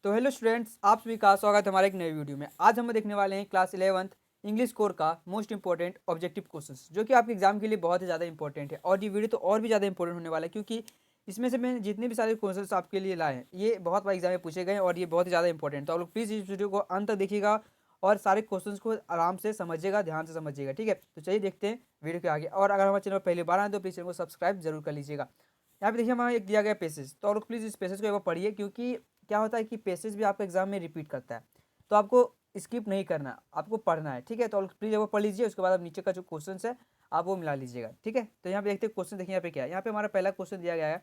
तो hello students, आप सभी का स्वागत है हमारे एक नए वीडियो में। आज हम देखने वाले हैं क्लास 11th इंग्लिश कोर का मोस्ट इंपॉर्टेंट ऑब्जेक्टिव क्वेश्चंस, जो कि आपके एग्जाम के लिए बहुत ही ज़्यादा इंपॉर्टेंट है। और ये वीडियो तो और भी ज़्यादा इंपॉर्टेंट होने वाला है, क्योंकि इसमें से मैंने जितने भी सारे क्वेश्चंस आपके लिए लाए हैं ये बहुत बार एग्जाम में पूछे गए हैं और ये बहुत ही ज़्यादा इंपॉर्टेंट। तो आप लोग प्लीज़ इस वीडियो को अंत तक देखिएगा और सारे क्वेश्चंस को आराम से समझिएगा, ध्यान से समझिएगा, ठीक है। तो चलिए देखते हैं वीडियो के आगे। और अगर हमारे चैनल पर पहली बार आए तो प्लीज़ चैनल को सब्सक्राइब जरूर कर लीजिएगा। यहाँ पे देखिए हमारा एक दिया गया पैसेज, तो आप लोग प्लीज़ इस पैसेज को एक बार पढ़िए, क्योंकि क्या होता है कि पैसेज भी आपका एग्जाम में रिपीट करता है, तो आपको स्किप नहीं करना है, आपको पढ़ना है, ठीक है। तो प्लीज़ वो पढ़ लीजिए, उसके बाद आप नीचे का जो क्वेश्चन है आप वो मिला लीजिएगा, ठीक है। तो यहाँ पे देखते हैं क्वेश्चन, देखिए यहाँ पे क्या है। यहाँ पे हमारा पहला क्वेश्चन दिया गया है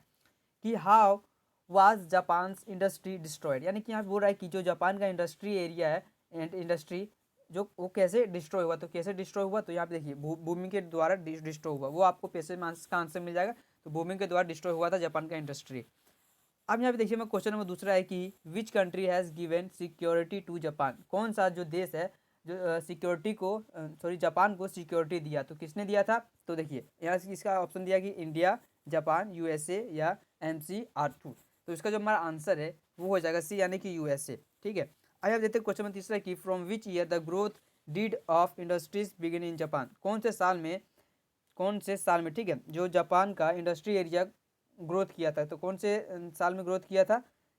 कि how was Japan industry destroyed, यानी कि यहाँ पे बोल रहा है कि जो जापान का इंडस्ट्री एरिया है एंड इंडस्ट्री जो वो कैसे डिस्ट्रॉय हुआ। तो कैसे डिस्ट्रॉय हुआ, तो यहाँ पे देखिए भूमि के द्वारा डिस्ट्रॉय हुआ, वो आपको पैसे में का आंसर मिल जाएगा। तो भूमि के द्वारा डिस्ट्रॉय हुआ था जापान का इंडस्ट्री। अब यहाँ पे देखिए मैं क्वेश्चन नंबर दूसरा है कि which country has given security to Japan, कौन सा जो देश है जो सिक्योरिटी को जापान को सिक्योरिटी दिया, तो किसने दिया था। तो देखिए यहाँ से इसका ऑप्शन दिया कि इंडिया, जापान, यूएसए या MCR2। तो इसका जो हमारा आंसर है वो हो जाएगा सी, यानी कि यूएसए, ठीक है। आइए आप देखते हैं क्वेश्चन नंबर तीसरा कि from which year the growth did of industries begin in Japan, कौन से साल में, ठीक है, जो जापान का इंडस्ट्री एरिया ग्रोथ किया था। तो कौन से साल में ग्रोथ किया था,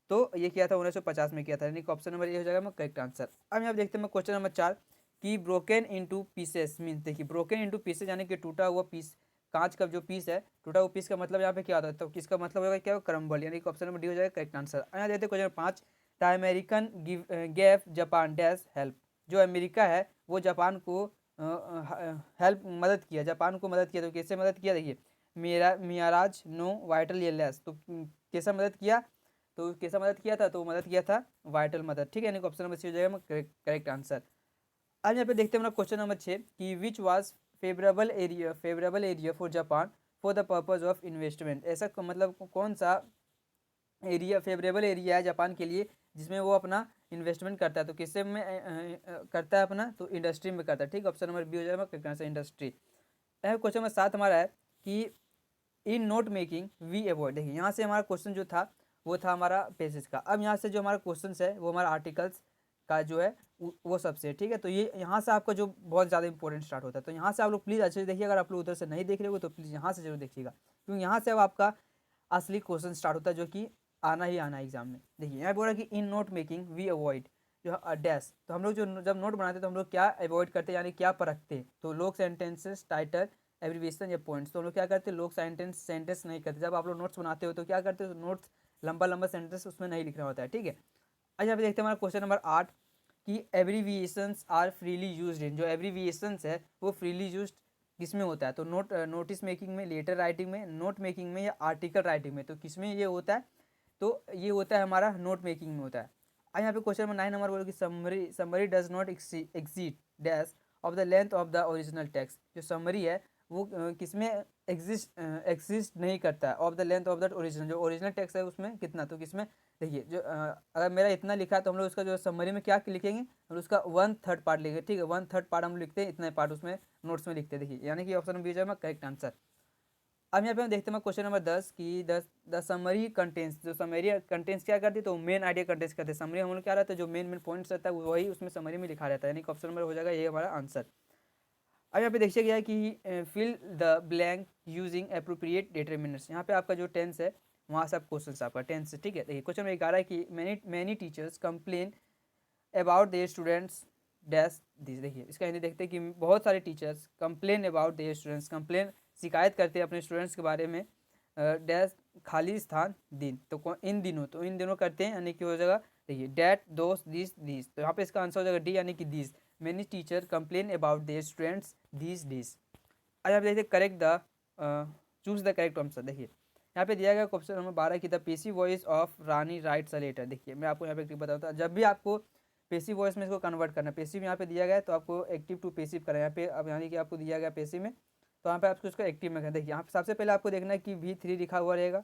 तो ये किया था 1950 में किया था, यानी कि ऑप्शन नंबर ए हो जाएगा करेक्ट आंसर। अब यहाँ देखते हैं क्वेश्चन नंबर 4 कि ब्रोकन इनटू पीसेस मीन्स, देखिए ब्रोकन इनटू पीसेस यानी कि टूटा हुआ पीस, कांच का जो पीस है, टूटा हुआ पीस का मतलब यहाँ पे क्या होता है, तो किसका मतलब होगा, क्या क्रम्बल, यानी कि ऑप्शन नंबर डी हो जाएगा करेक्ट आंसर। यहाँ देखते हैं question number 5 the American gave Japan dash help, जो अमेरिका है वो जापान को हेल्प मदद किया, जापान को मदद किया। तो कैसे मदद किया, देखिए मेरा मियाराज नो वाइटल इलनेस, तो कैसा मदद किया, तो कैसा मदद किया था, तो मदद किया था वाइटल मदद, ठीक है, यानी ऑप्शन नंबर सी हो जाएगा करेक्ट आंसर। आज यहाँ पे देखते हैं क्वेश्चन नंबर 6 कि which was favourable area for Japan for the purpose of investment, ऐसा मतलब कौन सा एरिया फेवरेबल एरिया है जापान के लिए जिसमें वो अपना इन्वेस्टमेंट करता है। तो किससे में करता है अपना, तो इंडस्ट्री में करता है, ठीक है, ऑप्शन नंबर बी हो जाएगा इंडस्ट्री। क्वेश्चन नंबर 7 हमारा है कि in note making we avoid, देखिए यहाँ से हमारा क्वेश्चन जो था वो था हमारा पेजेस का। अब यहाँ से जो हमारा क्वेश्चन है वो हमारा आर्टिकल्स का जो है वो सबसे, ठीक है। तो ये यहाँ से आपका जो बहुत ज़्यादा इंपॉर्टेंट स्टार्ट होता है, तो यहाँ से आप लोग प्लीज़ अच्छे से देखिए। अगर आप लोग उधर से नहीं देख रहे हो तो प्लीज़ यहाँ से जरूर देखिएगा, क्योंकि यहाँ से अब आपका असली क्वेश्चन स्टार्ट होता है, जो कि आना ही आना है एग्जाम में। देखिए यहाँ बोल रहा है कि in note making we avoid जो डैश, तो हम लोग जो जब नोट बनाते हैं तो हम लोग क्या अवॉइड करते हैं, यानी क्या परखते हैं, तो लोग सेंटेंसेस टाइटल एब्रीविएशन या पॉइंट्स। तो हम लोग क्या करते हैं, लोग सेंटेंस नहीं करते। जब आप लोग नोट्स बनाते हो तो क्या करते हो, नोट्स लंबा लंबा सेंटेंस उसमें नहीं लिखना होता है, ठीक है। आज यहाँ पे देखते हैं हमारा क्वेश्चन नंबर 8 कि abbreviations are freely used in, जो एब्रीविएशंस है वो फ्रीली यूज्ड किस में होता है, तो नोटिस मेकिंग में, लेटर राइटिंग में, नोट मेकिंग में या आर्टिकल राइटिंग में, तो किस में ये होता है, तो ये होता है हमारा नोट मेकिंग में होता है। आज यहाँ पे क्वेश्चन नंबर 9 नंबर बोलो कि summary does not exceed dash of the length of the original text, जो समरी है वो किसमें एग्जिस्ट नहीं करता है, of the length of that original, जो ओरिजिनल टेक्स्ट है उसमें कितना, तो किसमें, देखिए जो अगर मेरा इतना लिखा है तो हम लोग उसका जो समरी में क्या लिखेंगे, हम लोग उसका 1/3 पार्ट लिखेंगे, ठीक है, 1/3 पार्ट हम लिखते हैं, इतना पार्ट उसमें नोट्स में लिखते हैं, देखिए, यानी कि ऑप्शन बी जाएगा करेक्ट आंसर। अब यहाँ पे हम देखते हैं क्वेश्चन नंबर 10 कि द समरी कंटेंट्स, जो समरी कंटेंट्स क्या करती है, तो मेन आइडिया कंटेंट्स करते हैं। समरी हम लोग क्या रहता है, जो मेन पॉइंट्स रहता है वही उसमें समरी में लिखा रहता है, यानी कि ऑप्शन नंबर हो जाएगा ये हमारा आंसर। अब यहाँ पे देखिए गया है कि fill the blank using appropriate determiners, यहाँ पे आपका जो टेंस है वहाँ से आप क्वेश्चन आपका टेंस, ठीक है। देखिए क्वेश्चन में 11 है कि many teachers complain about their students dash this, देखिए इसका हिंदी देखते हैं कि बहुत सारे teachers complain about their students, complain शिकायत करते हैं अपने स्टूडेंट्स के बारे में डैश खाली स्थान दिन, तो इन दिनों, तो इन दिनों करते हैं, यानी कि हो जाएगा देखिए डैट दोस्त दिस, तो यहाँ पे इसका आंसर हो जाएगा डी, यानी कि this many teacher complain about their students this. आज आप देखते correct the choose the correct answer. देखिए यहाँ पे दिया गया क्वेश्चन नंबर 12 की the passive voice of Rani writes a letter. देखिए मैं आपको यहाँ पे बताता हूँ, जब भी आपको पेसिव वॉइस में इसको कन्वर्ट करना, पेसिव यहाँ पे दिया गया है तो आपको एक्टिव टू पेसिव करना है। यहाँ पे अब यानी कि आपको दिया गया पेसिव में, तो यहाँ पे आपको इसको एक्टिव में करना। देखिए यहाँ पे सबसे पहले आपको देखना है कि V3 लिखा हुआ रहेगा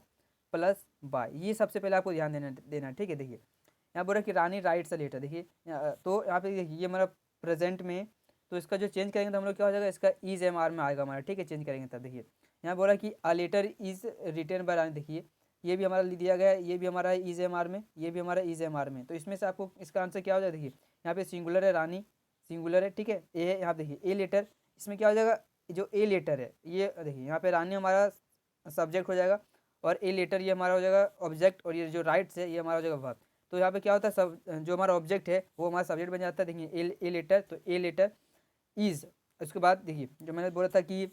प्लस बाय, ये सबसे पहले आपको ध्यान देना, ठीक है। देखिए यहाँ बोल रहा है कि रानी राइट्स अ लेटर, देखिए तो यहाँ पे देखिए ये हमारा प्रेजेंट में, तो इसका जो चेंज करेंगे तो हम लोग क्या हो जाएगा, इसका ER में आएगा हमारा, ठीक है, चेंज करेंगे तब। देखिए यहाँ बोला कि a letter is written by Rani, देखिए ये भी हमारा दिया गया है, ये भी हमारा है इज एम आर में, ये भी हमारा इज एम आर में। तो इसमें से आपको इसका आंसर क्या हो जाएगा, देखिए यहाँ पे सिंगुलर है रानी, सिंगुलर है, ठीक है। ए है, यहाँ देखिए ए लेटर, इसमें क्या हो जाएगा, जो ए लेटर है ये देखिए यहाँ पे रानी हमारा सब्जेक्ट हो जाएगा, और ए लेटर ये हमारा हो जाएगा ऑब्जेक्ट, और ये जो राइट्स है ये हमारा हो जाएगा वर्ब। तो यहाँ पे क्या होता है, सब जो हमारा ऑब्जेक्ट है वो हमारा सब्जेक्ट बन जाता है। देखिए ए लेटर, तो ए लेटर इज, उसके बाद देखिए जो मैंने बोला था कि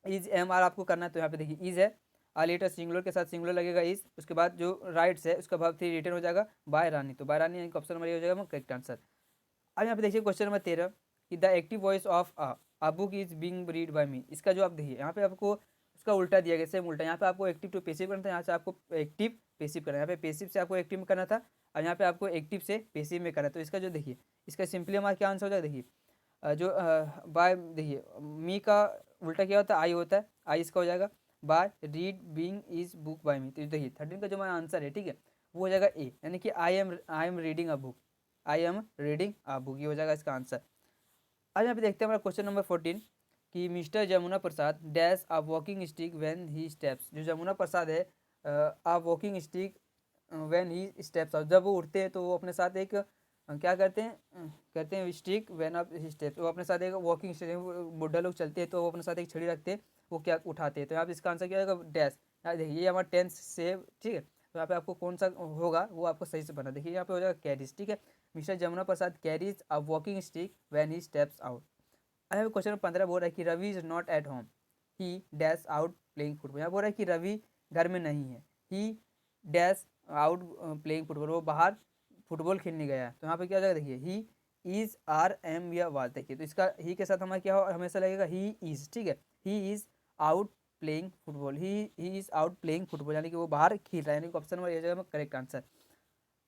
इज एम आर आपको करना है, तो यहाँ पे देखिए इज है, आ लेटर सिंगुलर के साथ सिंगुलर लगेगा इज, उसके बाद जो राइट्स है उसका भाव 3 रिटर्न हो जाएगा बाय रानी, तो बाय रानी यानी ऑप्शन नंबर ये हो जाएगा करेक्ट आंसर। अब यहाँ पे देखिए क्वेश्चन नंबर 13 कि the active voice of a book is being read by me. इसका जो आप देखिए यहाँ पे आपको उसका उल्टा दिया गया, सेम उल्टा। यहाँ पे आपको एक्टिव टू पेसिव करना था, यहाँ से आपको एक्टिव पेसिव करना है। यहाँ पे पेसिव से आपको एक्टिव में करना था, और यहाँ पे आपको एक्टिव से पेसिव में करना है। तो इसका जो देखिए इसका सिंपली हमारा क्या आंसर हो जाएगा, देखिए जो बाय देखिए मी का उल्टा क्या होता है, आई होता है, आई इसका हो जाएगा by read being is book by me. तो देखिए 13 का जो हमारा आंसर है, ठीक है, वो हो जाएगा ए, यानी कि I am reading a book, I am reading a book, ये हो जाएगा इसका आंसर। आज यहाँ पे देखते हैं हमारा क्वेश्चन नंबर 14 कि mister Jamuna Prasad dash a walking stick when he steps. जो जमुना प्रसाद है अ walking stick when he steps, जब वो उठते हैं तो वो अपने साथ एक क्या करते हैं, कहते हैं stick when up he steps, वो अपने साथ एक वॉकिंग स्टिक, बुढ़ा लोग चलते हैं तो वो अपने साथ एक छड़ी रखते हैं, वो क्या उठाते हैं। तो यहाँ पे इसका आंसर क्या होगा, डैश। यहाँ देखिए ये हमारा टेंस से, ठीक है, तो यहाँ पे आपको कौन सा होगा वो आपको सही से बना। देखिए यहाँ पे हो जाएगा कैरीज, ठीक है, Mr Jamuna Prasad carries a walking stick when he steps out. I have question 15 बोल रहा है कि Ravi is not at home, he dash out playing football. यहाँ बोल रहा है कि रवि घर में नहीं है, ही डैश आउट प्लेइंग फुटबॉल, वो बाहर फुटबॉल खेलने गया है। तो यहाँ पे क्या हो जाएगा, देखिए ही इज आर एम या वाज। देखिए तो इसका ही के साथ हमारा क्या हो, हमेशा लगेगा ही इज, ठीक है, he is out playing football, he is out playing football, यानी कि वो बाहर खेल रहा है, यानी कि ऑप्शन नंबर ये जगह में करेक्ट आंसर।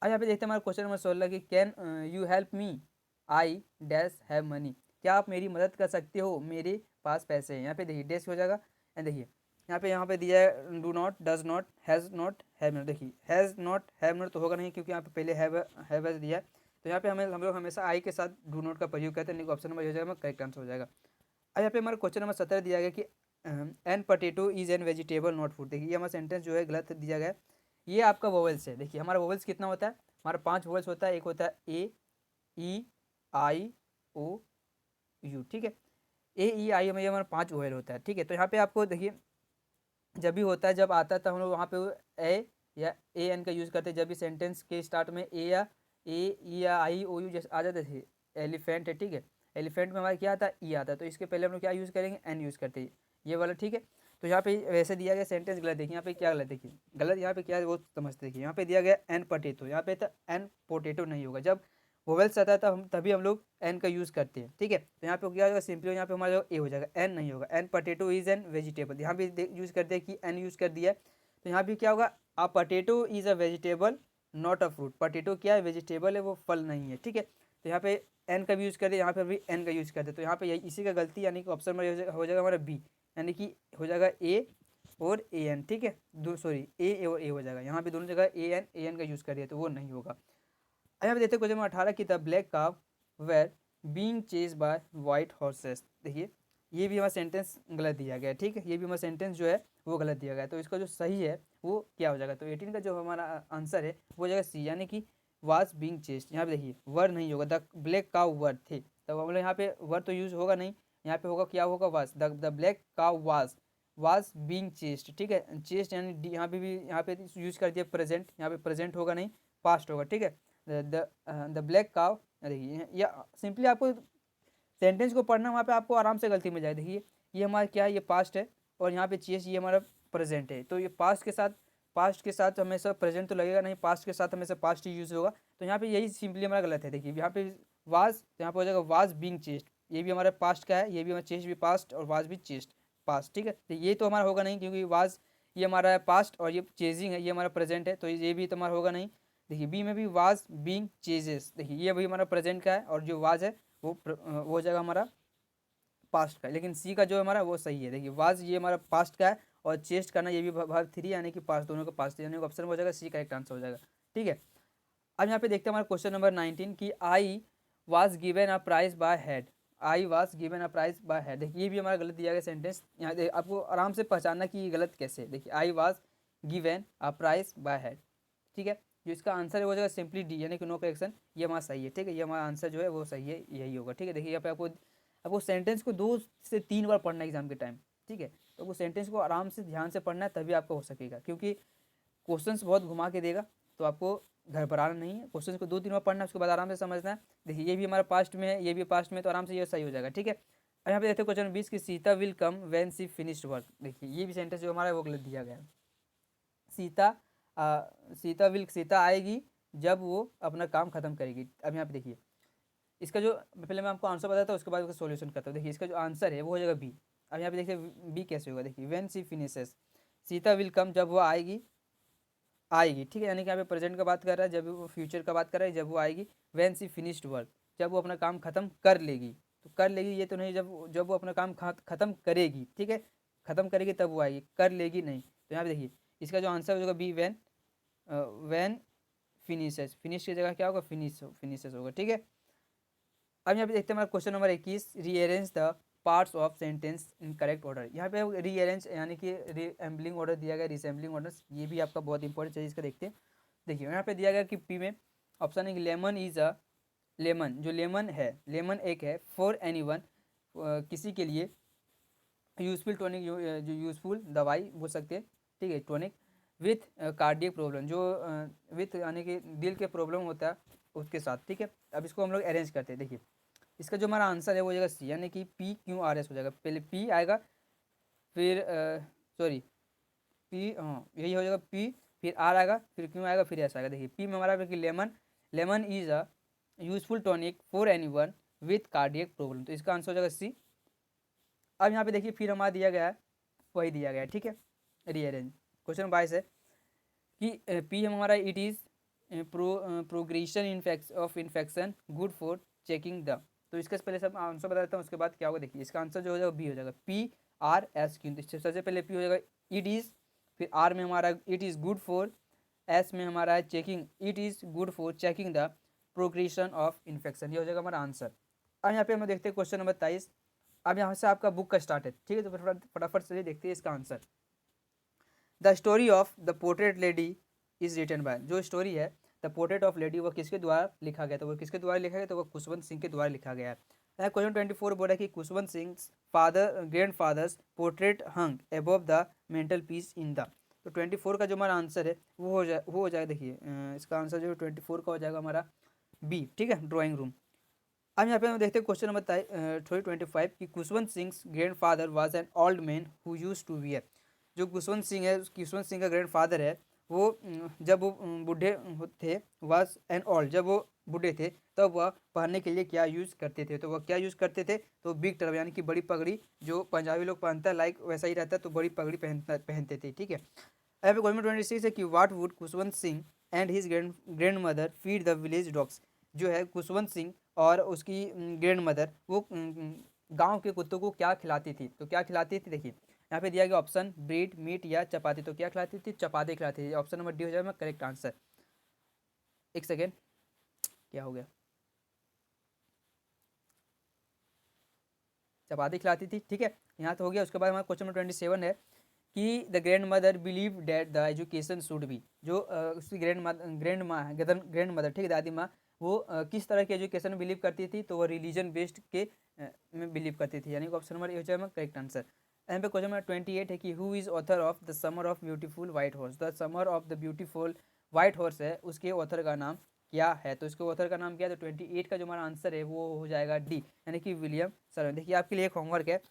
अब यहाँ पे देखते हैं हमारा क्वेश्चन नंबर 16 कि can you help me I dash have money. क्या आप मेरी मदद कर सकते हो, मेरे पास पैसे हैं। यहाँ पे देखिए डैश हो जाएगा, एंड देखिए यहाँ पे दिया है do not, does not, has not, have not. देखिए हैज़ नॉट हैव नॉट तो होगा नहीं, क्योंकि यहाँ पे पहले हैव दिया है। तो यहाँ पे हम लोग हमेशा आई के साथ डू नॉट का प्रयोग करते हैं, ऑप्शन नंबर हो जाएगा करेक्ट आंसर हो जाएगा। अब यहाँ पे हमारा क्वेश्चन नंबर 17 दिया गया कि an potato is an vegetable not food. देखिए ये हमारा सेंटेंस जो है गलत दिया गया है, ये आपका वोवेल्स है। देखिए हमारा वोवेल्स कितना होता है, हमारा 5 वोवेल्स होता है, एक होता है ए ई आई ओ यू, ठीक है, ए ई आई में हमारा 5 वोवेल होता है, ठीक है। तो यहाँ पे आपको देखिए जब भी होता है, जब आता है तो हम लोग वहाँ पे ए या ए एन का यूज़ करते हैं। जब भी सेंटेंस के स्टार्ट में ए या ए ई या आई ओ यू जैसे आ जाते थे, एलिफेंट है, ठीक है, एलिफेंट में हमारा क्या आता है, ई आता है, तो इसके पहले हम लोग क्या यूज़ करेंगे, एन यूज़ करते हैं, ये वाला, ठीक है। तो यहाँ पे वैसे दिया गया सेंटेंस गलत, देखिए यहाँ पे क्या गलत, देखिए गलत यहाँ पे क्या है वो समझते। देखिए यहाँ पे दिया गया एन पोटैटो, यहाँ पे तो एन पोटैटो नहीं होगा, जब वोवेल्स आता है तभी हम लोग एन का यूज़ करते हैं, ठीक है। तो यहाँ पे क्या होगा, सिंपली यहाँ पे हमारा ए हो जाएगा, एन नहीं होगा, an potato is an vegetable. यहाँ भी यूज़ करते हैं कि एन यूज़ कर दिया है, तो यहाँ भी क्या होगा, अ potato is a vegetable not a fruit. Potato क्या है, वेजिटेबल है, वो फल नहीं है, ठीक है। तो यहाँ पे एन का भी यूज़ कर दिया, यहाँ पे भी एन का यूज़ कर दे, तो यहाँ पे यही इसी का गलती, यानी कि ऑप्शन में हो जाएगा हमारा बी, यानी कि हो जाएगा ए और ए एन, ठीक है, सॉरी ए और ए हो जाएगा, यहाँ पे दोनों जगह ए एन का यूज़ कर दिया, तो वो नहीं होगा। यहाँ पे देखते हैं क्वेश्चन नंबर 18 की the black cow were being chase by white horses. देखिए ये भी हमारा सेंटेंस गलत दिया गया है, ठीक है, ये भी हमारा सेंटेंस जो है वो गलत दिया गया है। तो इसका जो सही है वो क्या हो जाएगा, तो 18 का जो हमारा आंसर है वो हो जाएगा सी, यानी कि वाज बीइंग चेस्ड। यहाँ पे देखिए वर नहीं होगा, द ब्लैक काव वर थे, तब हम लोग यहाँ पे वर तो यूज़ होगा नहीं, यहाँ पे होगा क्या होगा, वाज, द ब्लैक काव वाज बीइंग चेस्ड, ठीक है, चेस्ड यानी यहाँ पे भी यहाँ पे यूज़ कर दिया प्रेजेंट, यहाँ पे प्रेजेंट होगा नहीं, पास्ट होगा, ठीक है। द ब्लैक काव, देखिए या सिंपली आपको सेंटेंस को पढ़ना, वहाँ पे आपको आराम से गलती मिल जाए। देखिए ये हमारा क्या है, ये पास्ट है, और यहाँ पे चेस ये हमारा प्रेजेंट है, तो ये पास्ट के साथ हमेशा प्रेजेंट तो लगेगा नहीं, पास्ट के साथ हमेशा पास्ट ही यूज़ होगा। तो यहाँ पे यही सिंपली हमारा गलत है। देखिए यहाँ पे वाज, तो यहाँ पे हो जाएगा वाज बीइंग चेस्ड, ये भी हमारा पास्ट का है, ये भी हमारा चेस्ट भी पास्ट, और वाज भी चेस्ट पास्ट, ठीक है। तो ये तो हमारा होगा नहीं, क्योंकि वाज ये हमारा है पास्ट, और ये चेजिंग है ये हमारा प्रेजेंट है, तो ये भी तो हमारा होगा नहीं। देखिए बी में भी वाज बीइंग चेजेस, देखिए ये भी हमारा प्रेजेंट का है, और जो वाज है वो हो जाएगा हमारा पास्ट का है। लेकिन सी का जो हमारा वो सही है, देखिए वाज ये हमारा पास्ट का है, और चेस्ट करना ये भी भाग 3 यानी कि पास्ट, दोनों का पास्ट, यानी ऑप्शन हो जाएगा सी करेक्ट आंसर हो जाएगा, ठीक है। अब यहाँ पे देखते हैं हमारा क्वेश्चन नंबर 19 कि I was given a prize by head, I was given a prize by head. देखिए ये भी हमारा गलत दिया गया सेंटेंस, यहाँ आपको आराम से पहचानना कि ये गलत कैसे है। देखिए आई was given a price by head. ठीक है, जो इसका आंसर है वो जाएगा सिंपली डी, यानी कि नो करेक्शन, ये हमारा सही है। ठीक है, ये हमारा आंसर जो है वो सही है, यही होगा। ठीक है, देखिए यहाँ पे आपको सेंटेंस को 2 से 3 बार पढ़ना है एग्जाम के टाइम। ठीक है, तो वो सेंटेंस को आराम से ध्यान से पढ़ना है, तभी आपका हो सकेगा, क्योंकि क्वेश्चंस बहुत घुमा के देगा, तो आपको घबराना नहीं है। क्वेश्चंस को 2-3 बार पढ़ना है, उसके बाद आराम से समझना है। देखिए ये भी हमारा पास्ट में है, ये भी पास्ट में, तो आराम से ये सही हो जाएगा। ठीक है, अब यहाँ पे देखते हैं क्वेश्चन 20 की Sita will come when she finished work. देखिए ये भी सेंटेंस जो हमारा है वो गलत दिया गया है। सीता सीता आएगी जब वो अपना काम खत्म करेगी। अब यहाँ पे देखिए इसका जो, पहले मैं आपको आंसर बताता हूँ, उसके बाद उसका सॉल्यूशन करता हूँ। देखिए इसका जो आंसर है वो हो जाएगा बी। अब यहाँ पे देखिए बी कैसे होगा, देखिए when she finishes, Sita will come जब वो आएगी, ठीक है, यानी कि यहाँ पे प्रेजेंट का बात कर रहा है, जब वो फ्यूचर का बात कर रहा है, जब वो आएगी। व्हेन सी फिनिश्ड वर्क, जब वो अपना काम खत्म कर लेगी। तो कर लेगी ये तो नहीं, जब वो अपना काम खत्म करेगी। ठीक है, खत्म करेगी तब वो आएगी, कर लेगी नहीं। तो यहाँ पे देखिए इसका जो आंसर हो जाएगा बी, व्हेन फिनिशेस, फिनिश की जगह क्या होगा, फिनिशेस होगा। ठीक है, अब यहाँ पे देखते हैं हमारा question number 21, rearrange the parts of sentence in correct order. यहाँ पे रीअरेंज यानी कि रीएम्बलिंग ऑर्डर दिया गया, रिसेंबलिंग ऑर्डर, ये भी आपका बहुत इंपॉर्टेंट चीज़ इसका देखते हैं। देखिए यहाँ पे दिया गया कि पी में ऑप्शन है लेमन इज अ, लेमन जो लेमन है, लेमन एक है, फॉर एनीवन किसी के लिए, यूजफुल टॉनिक जो यूजफुल दवाई बोल सकते हैं। ठीक है, टॉनिक विथ कार्डियक प्रॉब्लम, जो विथ यानी कि दिल के प्रॉब्लम होता है उसके साथ। ठीक है, अब इसको हम लोग अरेंज करते हैं। देखिए इसका जो हमारा आंसर है वो हो जाएगा सी, यानी कि पी क्यू आर एस हो जाएगा। पहले पी आएगा, फिर सॉरी पी, हाँ यही हो जाएगा, पी फिर आर आएगा, फिर क्यू आएगा, फिर एस आएगा। देखिए पी में हमारा lemon, lemon is a useful tonic for anyone with cardiac problem, तो इसका आंसर हो जाएगा सी। अब यहाँ पे देखिए फिर हमारा दिया गया है, वही दिया गया है। ठीक है, रीअरेंज क्वेश्चन 22 है कि पी हमारा it is progression of infection good for checking the, तो इसका पहले सब आंसर बता देता हूँ, उसके बाद क्या होगा। देखिए इसका आंसर जो हो जाएगा बी हो जाएगा, पी आर एस क्यू। तो सबसे पहले पी हो जाएगा इट इज़, फिर आर में हमारा it is good for, S में हमारा है checking, it is good for checking the progression of infection, ये हो जाएगा हमारा आंसर। अब यहाँ पे हम देखते हैं क्वेश्चन नंबर 23। अब यहाँ से आपका बुक का स्टार्ट है। ठीक है, तो फटाफट से देखते हैं इसका answer. The story of the portrait lady is written by, जो स्टोरी है द पोर्ट्रेट ऑफ लेडी वो किसके द्वारा लिखा गया, तो वो किसके द्वारा लिखा गया, तो वो खुशवंत सिंह के द्वारा लिखा गया है। क्वेश्चन 24 बोला है कि Khushwant Singh father grandfather's portrait hung above the mantelpiece in the, तो 24 का जो हमारा आंसर है वो हो जाएगा। देखिए इसका आंसर जो 24 का हो जाएगा हमारा बी। ठीक है, ड्राइंग रूम। अब यहाँ पे हम देखते हैं क्वेश्चन नंबर 25 कि Khushwant Singh grandfather was an old man who used to wear, जो खुशवंत सिंह है, खुशवंत सिंह का ग्रैंड फादर है, वो जब वो बूढ़े थे, वाज एन ओल्ड, जब वो बूढ़े थे तब वह पहनने के लिए क्या यूज़ करते थे, तो वह क्या यूज़ करते थे, तो बिग टर्ब यानी कि बड़ी पगड़ी, जो पंजाबी लोग पहनता है लाइक वैसा ही रहता है, तो बड़ी पगड़ी पहनते थे। ठीक है, अब क्वेश्चन 26 है कि what would Khushwant Singh and his grand mother feed the village dogs, जो है खुशवंत सिंह और उसकी ग्रैंड मदर वो गांव के कुत्तों को क्या खिलाती थी, तो क्या खिलाती थी। देखिए यहाँ पे दिया गया ऑप्शन ब्रेड, मीट या चपाती, तो क्या खिलाती थी, चपाती खिलाती थी। ऑप्शन नंबर डी हो जाएगा करेक्ट आंसर। एक सेकेंड, क्या हो गया, चपाती खिलाती थी। ठीक है, यहाँ तो हो गया। उसके बाद हमारा क्वेश्चन नंबर 27 है कि the grand mother believe that the education should be, जो उसकी ग्रैंड मदर, ठीक है, दादी माँ, वो किस तरह की एजुकेशन में बिलीव करती थी, तो वो रिलीजन बेस्ड के में बिलीव करती थी, यानी कि ऑप्शन नंबर ए हो जाएगा करेक्ट आंसर। यहाँ पे क्वेश्चन नंबर 28 है कि who is author of the summer of beautiful white horse, the summer of the beautiful white horse है, उसके ऑथर का नाम क्या है, तो इसके ऑथर का नाम क्या है, तो 28 का जो हमारा आंसर है वो हो जाएगा डी, यानी कि विलियम सर्वन। देखिए आपके लिए एक होमवर्क है,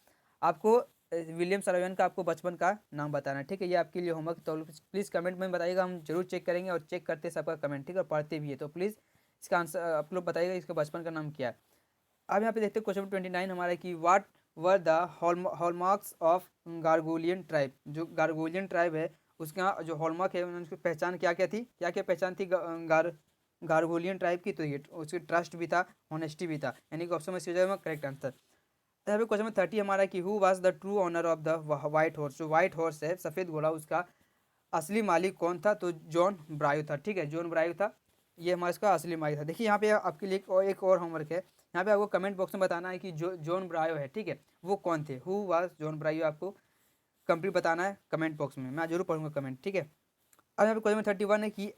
आपको विलियम सर्वन का आपको बचपन का नाम बताना है। ठीक है, ये आपके लिए होमवर्क, तो प्लीज़ कमेंट में बताइएगा, हम जरूर चेक करेंगे और चेक करते हैं सबका कमेंट। ठीक है, और पढ़ते भी है, तो प्लीज़ इसका आंसर आप लोग बताइएगा इसका बचपन का नाम क्या है। अब यहाँ पे देखते हैं क्वेश्चन 29 हमारा कि what were the hallmarks of Gargolian tribe, जो गार्गोलियन ट्राइब है उसका जो हॉलमार्क है उसकी पहचान क्या क्या थी, क्या क्या पहचान थी गार्गोलियन ट्राइब की, तो ये उसकी ट्रस्ट भी था, ऑनेस्टी भी था, यानी कि ऑप्शन में सी हो जाएगा करेक्ट आंसर। तो यहाँ पे क्वेश्चन नंबर 30 हमारा कि who was the true owner of the white horse, जो व्हाइट हॉर्स है सफ़ेद घोड़ा, उसका असली मालिक कौन था, तो जॉन ब्रायो था। ठीक है, जॉन ब्रायो था, ये हमारा इसका असली मालिक था। देखिए यहाँ पे आपके लिए एक और होमवर्क है, यहाँ पे आपको कमेंट बॉक्स में बताना है कि जो जॉन ब्रायो है, ठीक है, वो कौन थे, हु वाज जॉन ब्रायो, आपको कंप्लीट बताना है कमेंट बॉक्स में, मैं जरूर पढ़ूंगा कमेंट। ठीक है, अब यहाँ पे क्वेश्चन 31 है कि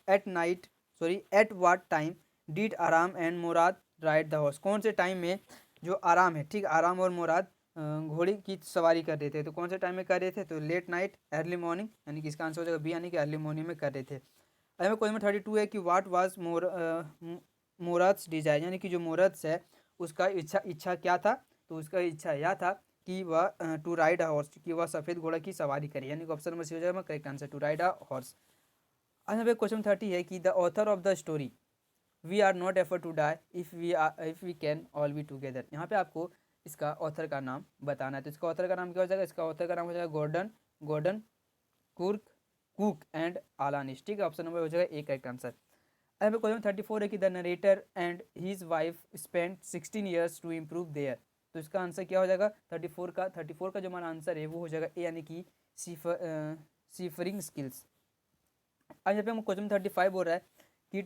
एट व्हाट टाइम डिड आराम and Murad ride the horse. कौन से टाइम में जो आराम है, ठीक, आराम और मुराद घोड़ी की सवारी कर रहे थे, तो कौन से टाइम में कर रहे थे, तो लेट नाइट, अर्ली मॉर्निंग, यानी कि इसका आंसर हो जाएगा बी, यानी कि अर्ली मॉर्निंग में कर रहे थे। अब यहाँ पे क्वेश्चन 32 है कि व्हाट वाज मुराद्स डिजायर, यानी कि जो मुराद है उसका इच्छा क्या था, तो उसका इच्छा यह था कि वह टू राइड अ हॉर्स, कि वह सफ़ेद घोड़ा की सवारी करे, यानी कि ऑप्शन नंबर सी हो जाएगा correct answer, to ride a horse. आज यहाँ पे क्वेश्चन 30 है कि the author of the story we are not afraid to die if we can all be together. यहाँ पे आपको इसका ऑथर का नाम बताना है, तो इसका ऑथर का नाम क्या हो जाएगा, इसका ऑथर का नाम हो जाएगा गॉर्डन गॉर्डन कुर्क कुक एंड आलानिस, ठीक है, ऑप्शन नंबर हो जाएगा ए करेक्ट आंसर। यहाँ पे क्वेश्चन 34 है कि the narrator and his wife spend 16 years to improve their, तो इसका आंसर क्या हो जाएगा, 34 का जो हमारा आंसर है वो हो जाएगा ए, यानी कि सीफरिंग स्किल्स। आज यहाँ पे हम क्वेश्चन 35 बोल रहा है कि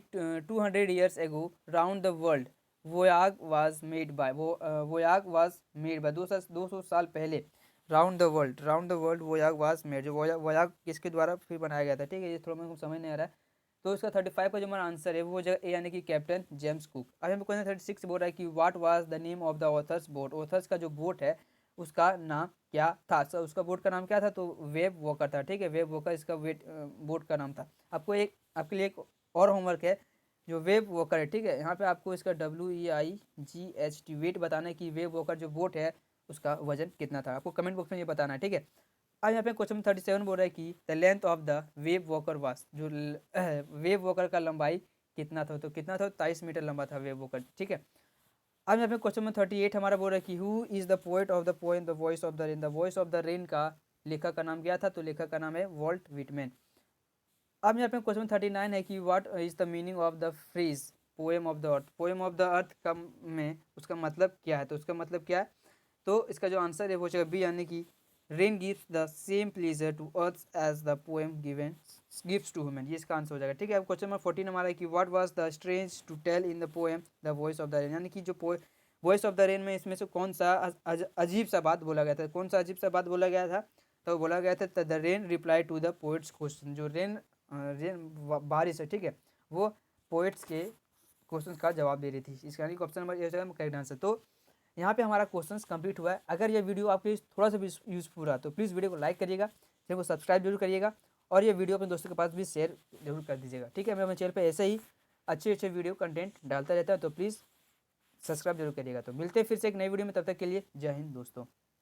200 years ago round the world वोयाग was made by, वोयाग was made by, 200 साल पहले round the world वोयाग was made, जो वोयाग किसके द्वारा फिर बनाया गया था, ठीक है, ये थोड़ा मेरे को समझ नहीं आ रहा है, तो इसका 35 का जो हमारा आंसर है वो हो जाएगा ए, यानी कि कैप्टन जेम्स कुक। अब हमें क्वेश्चन 36 बोल रहा है कि what was the name of the author's boat, authors का जो बोट है उसका नाम क्या था, उसका बोट का नाम क्या था, तो वेब वॉकर था, ठीक है, वेब वॉकर इसका बोट का नाम था। आपके लिए एक और होमवर्क है, जो वेब वॉकर है, ठीक है, यहाँ पे आपको इसका WEIGHT वेट बताना है कि वेब वॉकर जो बोट है उसका वजन कितना था, आपको कमेंट बॉक्स में ये बताना है, ठीक है। आज यहाँ पे क्वेश्चन 37 बोल रहा है कि the length of the wave walker वास, जो वेव वॉकर का लंबाई कितना था, तो कितना था, 23 मीटर लंबा था वेव वॉकर, ठीक है। अब यहाँ पे क्वेश्चन में 38 हमारा बोल रहा है कि who is the poet of the poem the voice of the rain, the voice of the rain का लेखक का नाम क्या था, तो लेखक का नाम है वॉल्ट विटमैन। अब यहाँ पे क्वेश्चन 39 है कि what is the meaning of the phrase poem of the earth, poem of the earth का में उसका मतलब क्या है, तो उसका मतलब क्या है, तो इसका जो आंसर है वो हो बी, यानी कि rain gives the same pleasure to earth as the poem given gives to human, ये इसका आंसर हो जाएगा, ठीक है। अब क्वेश्चन नंबर 14 हमारा है कि what was the strange to tell in the poem the voice of the rain, यानी कि जो वॉइस ऑफ द रेन में इसमें से कौन सा अजीब सा बात बोला गया था, कौन सा अजीब सा बात बोला गया था, तो बोला गया था the rain reply to the poet's question, जो बारिश है, ठीक है, वो पोएट्स के क्वेश्चन का जवाब दे रही थी, इसका ऑप्शन नंबर करेक्ट आंसर। तो यहाँ पे हमारा क्वेश्चंस कंप्लीट हुआ है। अगर ये वीडियो आपके लिए थोड़ा सा भी यूज़फुल रहा तो प्लीज़ वीडियो को लाइक करिएगा, चैनल को सब्सक्राइब जरूर करिएगा, और ये वीडियो अपने दोस्तों के पास भी शेयर जरूर कर दीजिएगा, ठीक है। मैं अपने चैनल पे ऐसे ही अच्छे वीडियो कंटेंट डालता रहता है, तो प्लीज़ सब्सक्राइब जरूर करिएगा। तो मिलते हैं फिर से एक नई वीडियो में, तब तक के लिए जय हिंद दोस्तों।